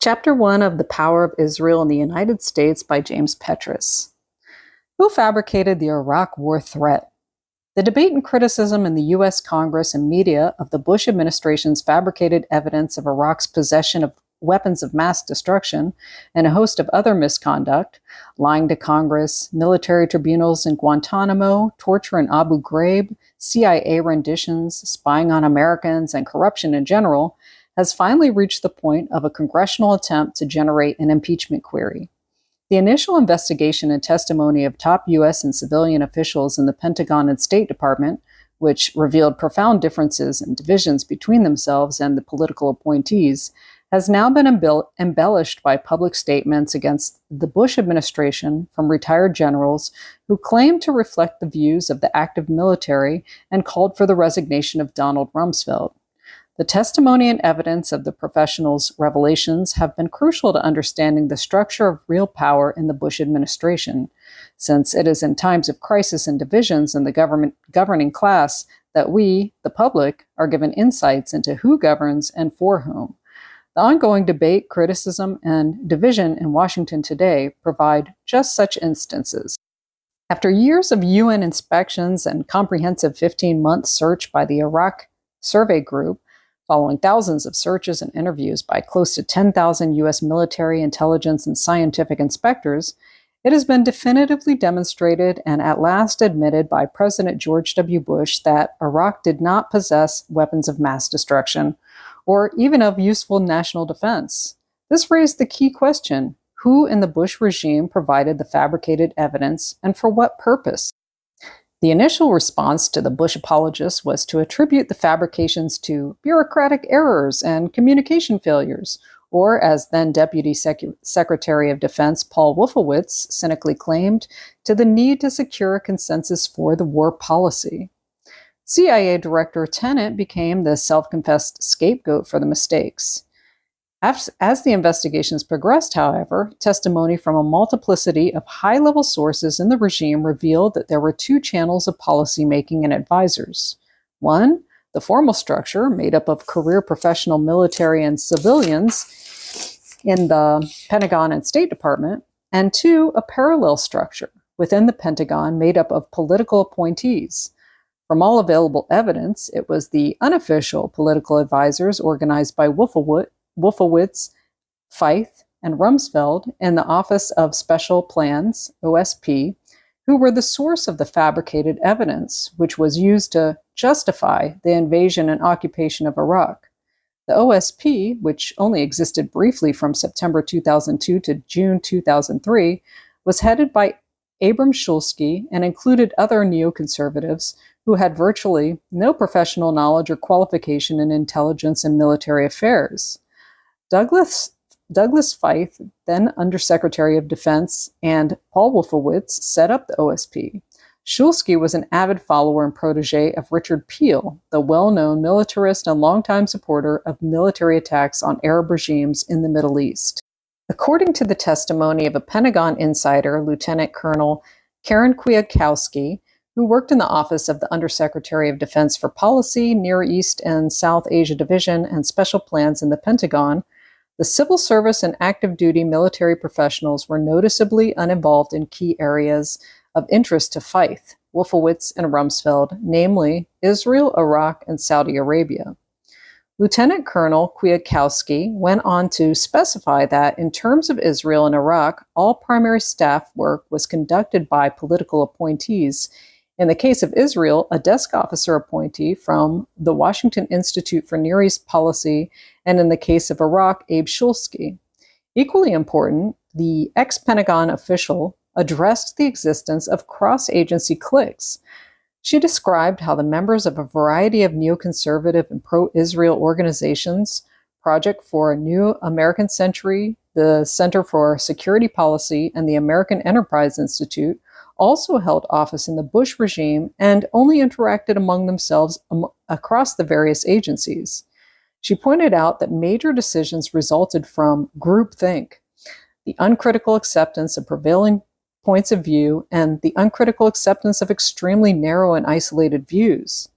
Chapter 1 of The Power of Israel in the United States by James Petras. Who fabricated the Iraq War threat? The debate and criticism in the U.S. Congress and media of the Bush administration's fabricated evidence of Iraq's possession of weapons of mass destruction and a host of other misconduct, lying to Congress, military tribunals in Guantanamo, torture in Abu Ghraib, CIA renditions, spying on Americans, and corruption in general, has finally reached the point of a congressional attempt to generate an impeachment query. The initial investigation and testimony of top U.S. and civilian officials in the Pentagon and State Department, which revealed profound differences and divisions between themselves and the political appointees, has now been embellished by public statements against the Bush administration from retired generals who claimed to reflect the views of the active military and called for the resignation of Donald Rumsfeld. The testimony and evidence of the professionals' revelations have been crucial to understanding the structure of real power in the Bush administration, since it is in times of crisis and divisions in the governing class that we, the public, are given insights into who governs and for whom. The ongoing debate, criticism, and division in Washington today provide just such instances. After years of UN inspections and comprehensive 15-month search by the Iraq Survey Group, following thousands of searches and interviews by close to 10,000 U.S. military, intelligence, and scientific inspectors, it has been definitively demonstrated and at last admitted by President George W. Bush that Iraq did not possess weapons of mass destruction or even of useful national defense. This raised the key question: who in the Bush regime provided the fabricated evidence and for what purpose? The initial response to the Bush apologists was to attribute the fabrications to bureaucratic errors and communication failures, or, as then Deputy Secretary of Defense Paul Wolfowitz cynically claimed, to the need to secure a consensus for the war policy. CIA Director Tenet became the self-confessed scapegoat for the mistakes. As the investigations progressed, however, testimony from a multiplicity of high-level sources in the regime revealed that there were two channels of policymaking and advisors. One, the formal structure, made up of career professional military and civilians in the Pentagon and State Department, and two, a parallel structure within the Pentagon made up of political appointees. From all available evidence, it was the unofficial political advisors organized by Wolfowitz, Feith, and Rumsfeld in the Office of Special Plans, OSP, who were the source of the fabricated evidence, which was used to justify the invasion and occupation of Iraq. The OSP, which only existed briefly from September 2002 to June 2003, was headed by Abram Shulsky and included other neoconservatives who had virtually no professional knowledge or qualification in intelligence and military affairs. Douglas Feith, then Undersecretary of Defense, and Paul Wolfowitz set up the OSP. Shulsky was an avid follower and protege of Richard Peel, the well-known militarist and longtime supporter of military attacks on Arab regimes in the Middle East. According to the testimony of a Pentagon insider, Lieutenant Colonel Karen Kwiatkowski, who worked in the Office of the Undersecretary of Defense for Policy, Near East and South Asia Division, and Special Plans in the Pentagon, the civil service and active duty military professionals were noticeably uninvolved in key areas of interest to Feith, Wolfowitz, and Rumsfeld, namely Israel, Iraq, and Saudi Arabia. Lieutenant Colonel Kwiatkowski went on to specify that in terms of Israel and Iraq, all primary staff work was conducted by political appointees. In the case of Israel, a desk officer appointee from the Washington Institute for Near East Policy, and in the case of Iraq, Abe Shulsky. Equally important, the ex-Pentagon official addressed the existence of cross-agency cliques. She described how the members of a variety of neoconservative and pro-Israel organizations, Project for a New American Century, the Center for Security Policy, and the American Enterprise Institute, also held office in the Bush regime and only interacted among themselves across the various agencies. She pointed out that major decisions resulted from groupthink, the uncritical acceptance of prevailing points of view, and the uncritical acceptance of extremely narrow and isolated views.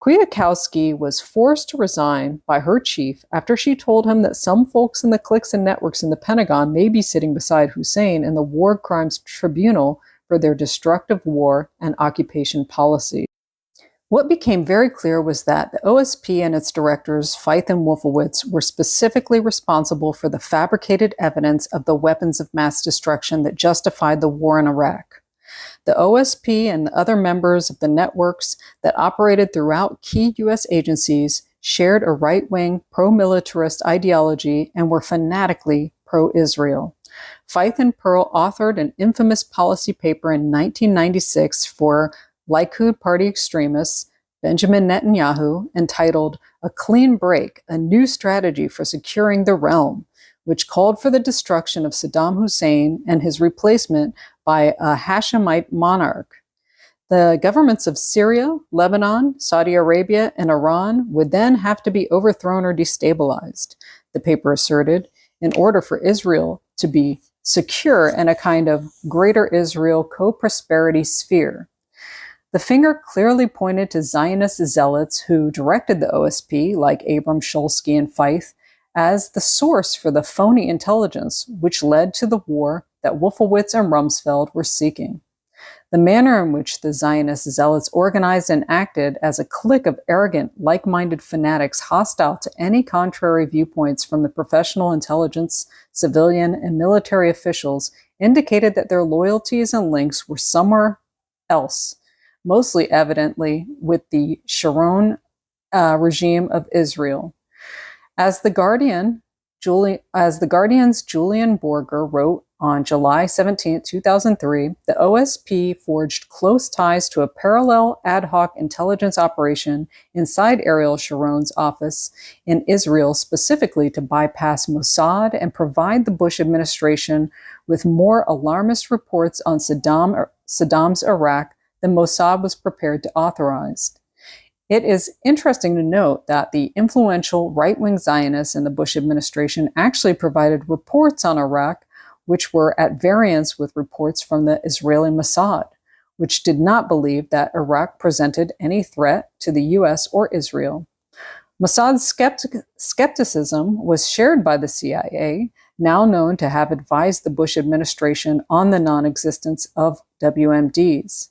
Kwiatkowski was forced to resign by her chief after she told him that some folks in the cliques and networks in the Pentagon may be sitting beside Hussein in the War Crimes Tribunal for their destructive war and occupation policy. What became very clear was that the OSP and its directors, Feith and Wolfowitz, were specifically responsible for the fabricated evidence of the weapons of mass destruction that justified the war in Iraq. The OSP and the other members of the networks that operated throughout key U.S. agencies shared a right-wing, pro-militarist ideology and were fanatically pro-Israel. Feith and Pearl authored an infamous policy paper in 1996 for Likud party extremists, Benjamin Netanyahu, entitled "A Clean Break, a New Strategy for Securing the Realm," which called for the destruction of Saddam Hussein and his replacement by a Hashemite monarch. The governments of Syria, Lebanon, Saudi Arabia, and Iran would then have to be overthrown or destabilized, the paper asserted, in order for Israel to be secure in a kind of greater Israel co-prosperity sphere. The finger clearly pointed to Zionist zealots who directed the OSP, like Abram Shulsky and Feith, as the source for the phony intelligence which led to the war that Wolfowitz and Rumsfeld were seeking. The manner in which the Zionist zealots organized and acted as a clique of arrogant, like-minded fanatics hostile to any contrary viewpoints from the professional intelligence, civilian, and military officials indicated that their loyalties and links were somewhere else, mostly evidently with the Sharon regime of Israel. As the Guardian's Julian Borger wrote on July 17, 2003, the OSP forged close ties to a parallel ad hoc intelligence operation inside Ariel Sharon's office in Israel, specifically to bypass Mossad and provide the Bush administration with more alarmist reports on Saddam's Iraq than Mossad was prepared to authorize. It is interesting to note that the influential right-wing Zionists in the Bush administration actually provided reports on Iraq which were at variance with reports from the Israeli Mossad, which did not believe that Iraq presented any threat to the US or Israel. Mossad's skepticism was shared by the CIA, now known to have advised the Bush administration on the non-existence of WMDs.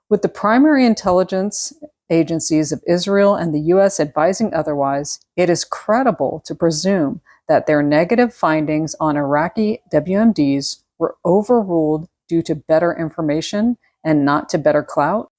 With the primary intelligence agencies of Israel and the US advising otherwise, it is credible to presume that their negative findings on Iraqi WMDs were overruled due to better information and not to better clout.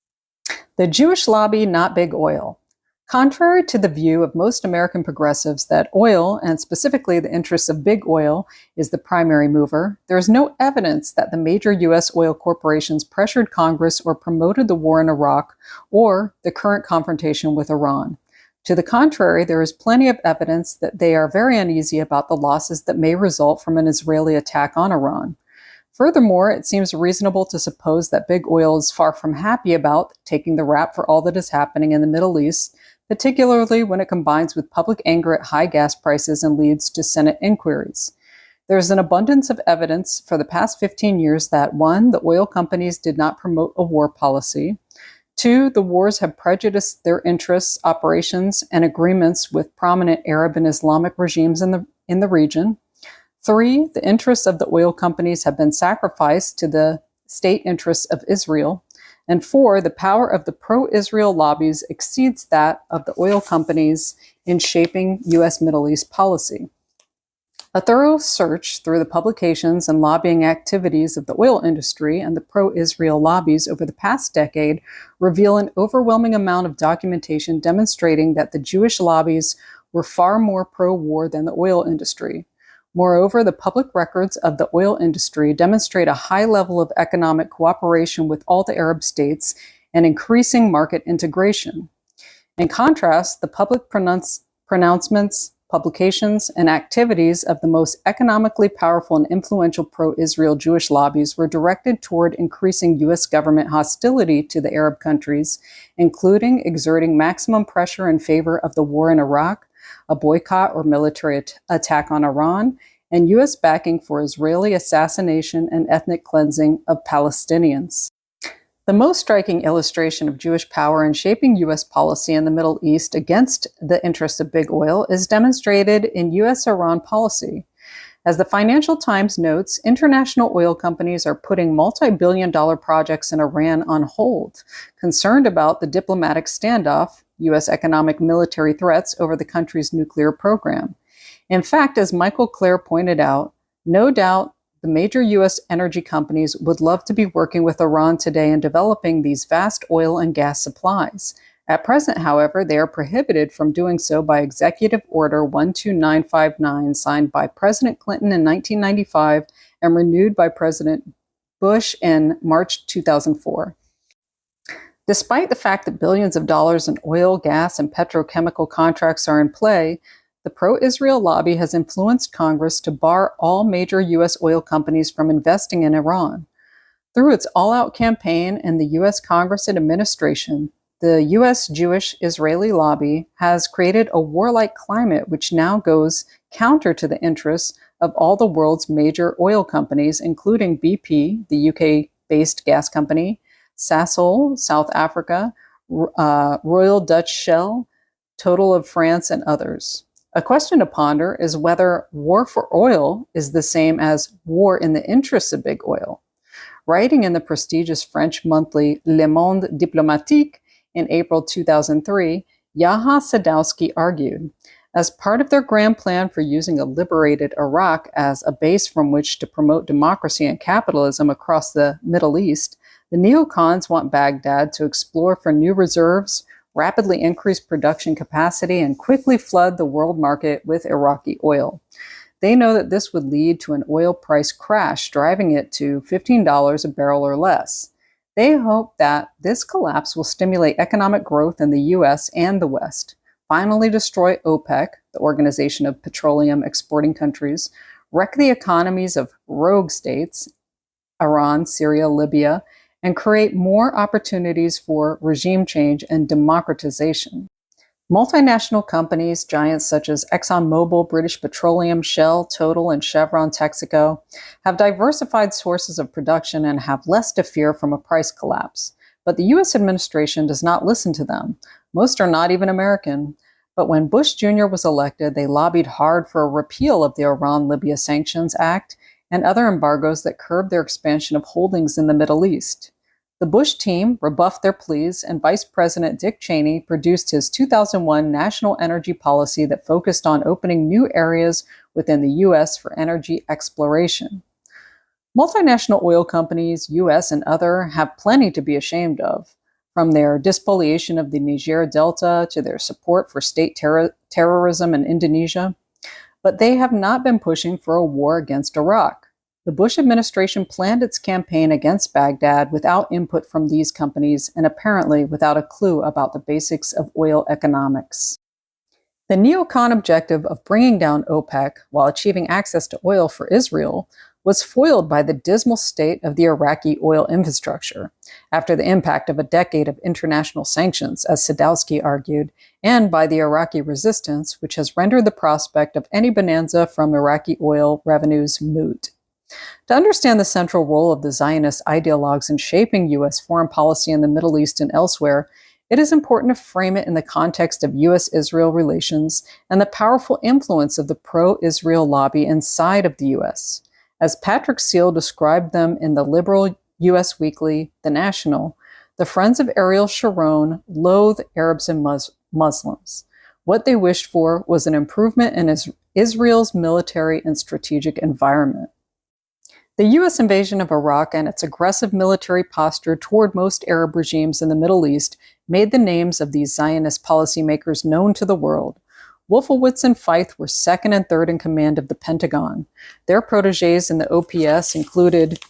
The Jewish lobby, not big oil. Contrary to the view of most American progressives that oil, and specifically the interests of big oil, is the primary mover, there is no evidence that the major U.S. oil corporations pressured Congress or promoted the war in Iraq or the current confrontation with Iran. To the contrary, there is plenty of evidence that they are very uneasy about the losses that may result from an Israeli attack on Iran. Furthermore, it seems reasonable to suppose that big oil is far from happy about taking the rap for all that is happening in the Middle East, particularly when it combines with public anger at high gas prices and leads to Senate inquiries. There is an abundance of evidence for the past 15 years that 1, the oil companies did not promote a war policy, 2, the wars have prejudiced their interests, operations, and agreements with prominent Arab and Islamic regimes in the region, 3, the interests of the oil companies have been sacrificed to the state interests of Israel, and 4, the power of the pro-Israel lobbies exceeds that of the oil companies in shaping U.S. Middle East policy. A thorough search through the publications and lobbying activities of the oil industry and the pro-Israel lobbies over the past decade reveal an overwhelming amount of documentation demonstrating that the Jewish lobbies were far more pro-war than the oil industry. Moreover, the public records of the oil industry demonstrate a high level of economic cooperation with all the Arab states and increasing market integration. In contrast, the public pronouncements, publications, and activities of the most economically powerful and influential pro-Israel Jewish lobbies were directed toward increasing U.S. government hostility to the Arab countries, including exerting maximum pressure in favor of the war in Iraq, a boycott or military attack on Iran, and U.S. backing for Israeli assassination and ethnic cleansing of Palestinians. The most striking illustration of Jewish power in shaping U.S. policy in the Middle East against the interests of big oil is demonstrated in U.S.-Iran policy. As the Financial Times notes, international oil companies are putting multi-billion-dollar projects in Iran on hold, concerned about the diplomatic standoff, U.S. economic military threats over the country's nuclear program. In fact, as Michael Clare pointed out, no doubt the major U.S. energy companies would love to be working with Iran today in developing these vast oil and gas supplies. At present, however, they are prohibited from doing so by Executive Order 12959, signed by President Clinton in 1995 and renewed by President Bush in March 2004. Despite the fact that billions of dollars in oil, gas, and petrochemical contracts are in play, the pro-Israel lobby has influenced Congress to bar all major U.S. oil companies from investing in Iran. Through its all-out campaign and the U.S. Congress and administration, the U.S. Jewish-Israeli lobby has created a warlike climate which now goes counter to the interests of all the world's major oil companies, including BP, the UK-based gas company, Sasol, South Africa, Royal Dutch Shell, Total of France, and others. A question to ponder is whether war for oil is the same as war in the interests of big oil. Writing in the prestigious French monthly Le Monde Diplomatique in April 2003, Yaha Sadowski argued, as part of their grand plan for using a liberated Iraq as a base from which to promote democracy and capitalism across the Middle East, the neocons want Baghdad to explore for new reserves, rapidly increase production capacity, and quickly flood the world market with Iraqi oil. They know that this would lead to an oil price crash, driving it to $15 a barrel or less. They hope that this collapse will stimulate economic growth in the U.S. and the West, finally destroy OPEC, the Organization of Petroleum Exporting Countries, wreck the economies of rogue states, Iran, Syria, Libya, and create more opportunities for regime change and democratization. Multinational companies, giants such as ExxonMobil, British Petroleum, Shell, Total, and Chevron Texaco, have diversified sources of production and have less to fear from a price collapse. But the U.S. administration does not listen to them. Most are not even American. But when Bush Jr. was elected, they lobbied hard for a repeal of the Iran-Libya Sanctions Act and other embargoes that curbed their expansion of holdings in the Middle East. The Bush team rebuffed their pleas, and Vice President Dick Cheney produced his 2001 national energy policy that focused on opening new areas within the U.S. for energy exploration. Multinational oil companies, U.S. and other, have plenty to be ashamed of, from their despoliation of the Niger Delta to their support for state terrorism in Indonesia. But they have not been pushing for a war against Iraq. The Bush administration planned its campaign against Baghdad without input from these companies and apparently without a clue about the basics of oil economics. The neocon objective of bringing down OPEC while achieving access to oil for Israel was foiled by the dismal state of the Iraqi oil infrastructure, after the impact of a decade of international sanctions, as Sadowski argued, and by the Iraqi resistance, which has rendered the prospect of any bonanza from Iraqi oil revenues moot. To understand the central role of the Zionist ideologues in shaping U.S. foreign policy in the Middle East and elsewhere, it is important to frame it in the context of U.S.-Israel relations and the powerful influence of the pro-Israel lobby inside of the U.S. As Patrick Seal described them in the liberal U.S. weekly, The National, the friends of Ariel Sharon loathe Arabs and Muslims. What they wished for was an improvement in Israel's military and strategic environment. The U.S. invasion of Iraq and its aggressive military posture toward most Arab regimes in the Middle East made the names of these Zionist policymakers known to the world. Wolfowitz and Feith were second and third in command of the Pentagon. Their protégés in the OPS included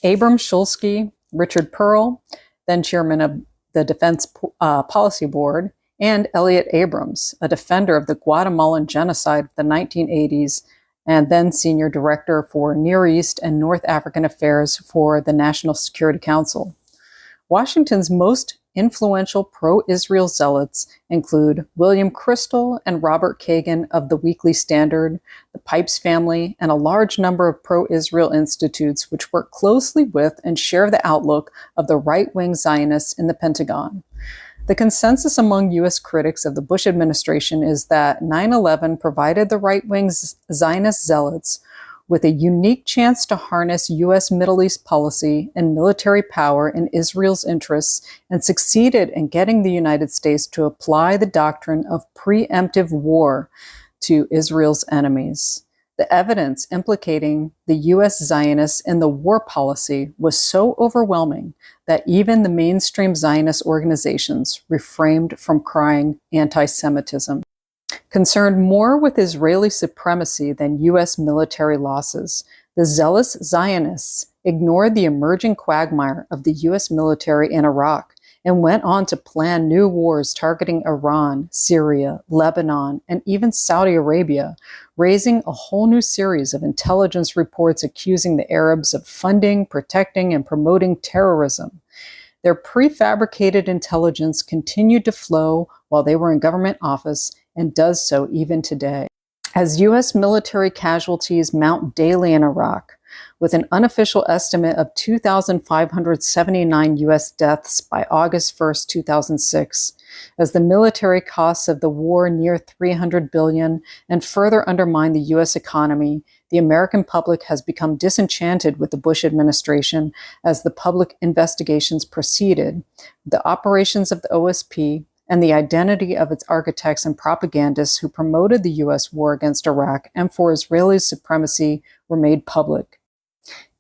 Abram Shulsky, Richard Pearl, then chairman of the Defense Policy Board, and Elliot Abrams, a defender of the Guatemalan genocide of the 1980s, and then senior director for Near East and North African Affairs for the National Security Council. Washington's most influential pro-Israel zealots include William Kristol and Robert Kagan of the Weekly Standard, the Pipes family, and a large number of pro-Israel institutes which work closely with and share the outlook of the right-wing Zionists in the Pentagon. The consensus among U.S. critics of the Bush administration is that 9/11 provided the right-wing Zionist zealots with a unique chance to harness U.S. Middle East policy and military power in Israel's interests, and succeeded in getting the United States to apply the doctrine of preemptive war to Israel's enemies. The evidence implicating the U.S. Zionists in the war policy was so overwhelming that even the mainstream Zionist organizations refrained from crying anti-Semitism. Concerned more with Israeli supremacy than U.S. military losses, the zealous Zionists ignored the emerging quagmire of the U.S. military in Iraq and went on to plan new wars targeting Iran, Syria, Lebanon, and even Saudi Arabia, raising a whole new series of intelligence reports accusing the Arabs of funding, protecting, and promoting terrorism. Their prefabricated intelligence continued to flow while they were in government office, and does so even today. As U.S. military casualties mount daily in Iraq, with an unofficial estimate of 2,579 U.S. deaths by August 1, 2006, as the military costs of the war near $300 billion and further undermine the U.S. economy, the American public has become disenchanted with the Bush administration as the public investigations proceeded, the operations of the OSP, and the identity of its architects and propagandists who promoted the U.S. war against Iraq and for Israeli supremacy were made public.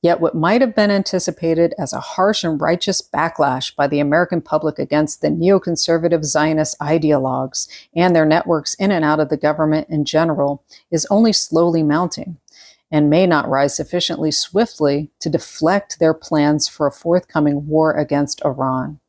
Yet what might have been anticipated as a harsh and righteous backlash by the American public against the neoconservative Zionist ideologues and their networks in and out of the government in general is only slowly mounting, and may not rise sufficiently swiftly to deflect their plans for a forthcoming war against Iran.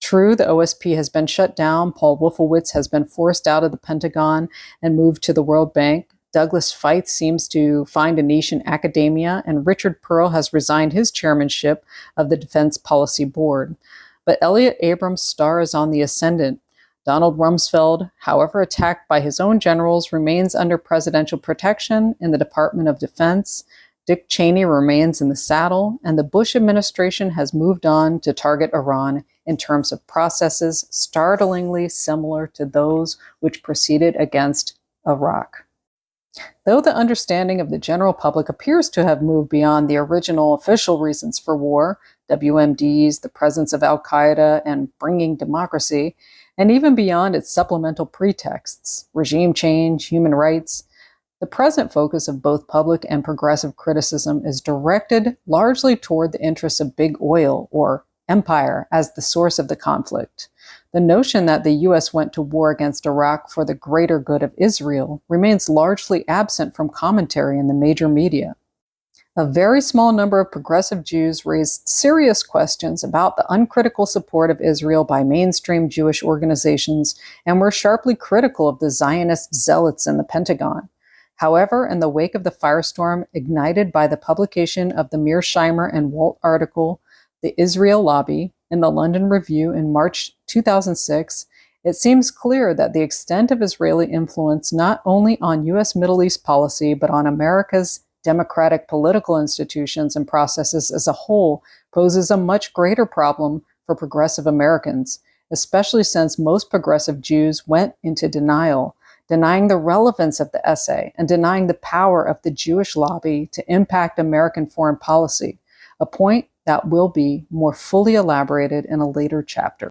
True, the OSP has been shut down, Paul Wolfowitz has been forced out of the Pentagon and moved to the World Bank, Douglas Feith seems to find a niche in academia, and Richard Perle has resigned his chairmanship of the Defense Policy Board. But Elliott Abrams' star is on the ascendant. Donald Rumsfeld, however attacked by his own generals, remains under presidential protection in the Department of Defense. Dick Cheney remains in the saddle, and the Bush administration has moved on to target Iran in terms of processes startlingly similar to those which proceeded against Iraq. Though the understanding of the general public appears to have moved beyond the original official reasons for war, WMDs, the presence of al-Qaeda, and bringing democracy, and even beyond its supplemental pretexts, regime change, human rights, the present focus of both public and progressive criticism is directed largely toward the interests of big oil, or empire, as the source of the conflict. The notion that the U.S. went to war against Iraq for the greater good of Israel remains largely absent from commentary in the major media. A very small number of progressive Jews raised serious questions about the uncritical support of Israel by mainstream Jewish organizations and were sharply critical of the Zionist zealots in the Pentagon. However, in the wake of the firestorm ignited by the publication of the Mearsheimer and Walt article, The Israel Lobby, in the London Review in March 2006, it seems clear that the extent of Israeli influence not only on U.S. Middle East policy, but on America's democratic political institutions and processes as a whole poses a much greater problem for progressive Americans, especially since most progressive Jews went into denial, denying the relevance of the essay and denying the power of the Jewish lobby to impact American foreign policy, a point that will be more fully elaborated in a later chapter.